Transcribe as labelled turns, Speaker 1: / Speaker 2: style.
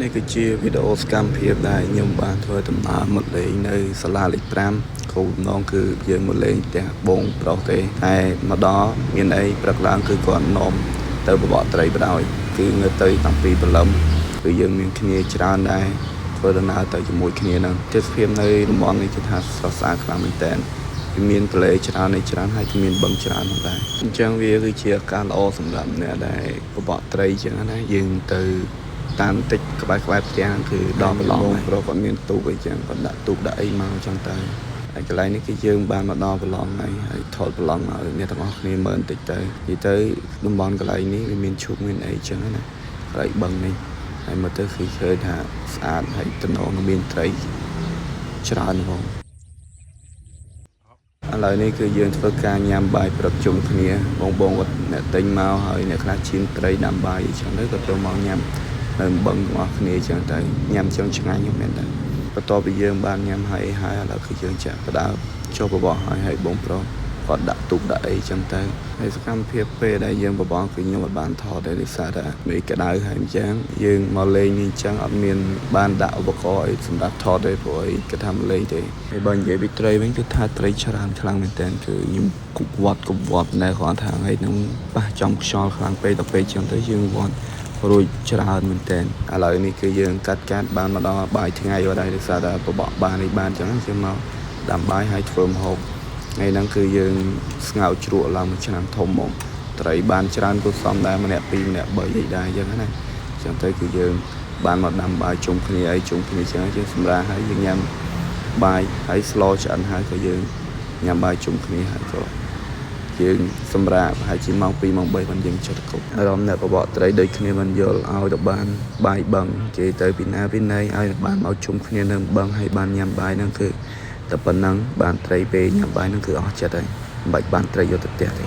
Speaker 1: នេះគឺជាវីដេអូសកម្មភាពដែលខ្ញុំបានធ្វើដំណើរមកលេងនៅសាលាលេខ5គោលបំណងគឺយើងមកលេងផ្ទះបងប្រុសទេតែមកដល់មានអីព្រឹកឡើងគឺគាត់នាំទៅបបកត្រីបដ ாய் គឺនៅទៅតាំងពីព្រលឹមគឺយើងមានគ្នាច្រើនដែរធ្វើដំណើរទៅជាមួយគ្នានឹងទេសភាពនៅតំបន់នេះគឺថាស្រស់ស្អាតខ្លាំងមែនតើមានទន្លេច្រើននៃច្រើនហើយក៏មានបឹងច្រើនផងដែរអញ្ចឹងវាគឺជាការល្អសម្រាប់អ្នកដែលបបកត្រីអញ្ចឹងណាយើងទៅតាមតិចក្បែរផ្ទះគឺដល់ប្រឡងប្រុសគាត់មានទូកអីចឹងគាត់ដាក់ទូកដាក់អីមកអញ្ចឹងទៅហើយកន្លែងនេះគឺយើងបានមកដល់ប្រឡងហើយថតប្រឡងមកអ្នកទាំងអស់គ្នាមើលបន្តិចទៅនិយាយទៅតំបន់កន្លែងនេះវាមានឈូកមានអីចឹងណាកន្លែងបឹងនេះហើយមើលទៅគឺឃើញថាស្អាតហើយតំណងមានត្រីច្រើនហ្មងឥឡូវនេះគឺយើងធ្វើការញ៉ាំបាយព្រឹកជុំគ្នាបងគាត់អ្នកទិញមកហើយអ្នកខ្លះជិះត្រីដាំបាយអញ្ចឹងទៅក៏ចូលមកញ៉ាំនៅបឹងទាំងអស់គ្នាអញ្ចឹងទៅញ៉ាំចឹងឆ្ងាញ់មែនតើបន្ទាប់ពីយើងបានញ៉ាំហើយឥឡូវគឺយើងចាក់បដើចុះបបោះហើយបងប្រុសគាត់ដាក់ទូកដាក់អីចឹងទៅហើយសកម្មភាពពេលដែលយើងបបោះគឺខ្ញុំអត់បានថតទេដោយសារតែមេក្តៅហើយអញ្ចឹងយើងមកលេងនេះអញ្ចឹងអត់មានបានដាក់ឧបករណ៍អីសម្រាប់ថតទេព្រោះអីគេថាមកលេងទេហើយបើនិយាយពីត្រីវិញគឺថាត្រីច្រើនខ្លាំងមែនតើគឺខ្ញុំគប់វត្តនៅគាត់ថាថ្ងៃហ្នឹងប៉ះចំខ្យល់ខ្លាំងពេកដល់ពេលអញ្ចឹងទៅយើងវត្តរួចច្រើនមែនតើឥឡូវនេះគឺយើងកាត់បានមកដល់បាយថ្ងៃអត់ដែរដោយសារតែបបកបាននេះបានអញ្ចឹងយើងមកដាំបាយហើយធ្វើម្ហូបថ្ងៃហ្នឹងគឺយើងស្ងោរជ្រក់ឡើងមួយឆ្នាំធំហ្មងត្រីបានច្រើនគួរសមដែរម្នាក់2ម្នាក់3អីដែរអញ្ចឹងណាអញ្ចឹងទៅគឺយើងបានមកដាំបាយជុំគ្នាអីជុំគ្នាអញ្ចឹងយើងសម្រាប់ហើយយើងញ៉ាំបាយហើយស្លឆ្អិនហើយក៏យើងញ៉ាំបាយជុំគ្នាហើយក៏យើងសម្រាប់ហើយជាម៉ោង2ម៉ោង3បានយើងចុះទៅគប់អារម្មណ៍អ្នកបបកត្រីដូចគ្នាមិនយល់ឲ្យទៅបានបាយបឹងនិយាយទៅពីណាពីណីឲ្យបានមកជុំគ្នានៅបឹងហើយបានញ៉ាំបាយហ្នឹងគឺតែប៉ុណ្ណឹងបានត្រីពេលញ៉ាំបាយហ្នឹងគឺអស់ចិត្តហើយមិនបាច់បានត្រីយកទៅផ្ទះទេ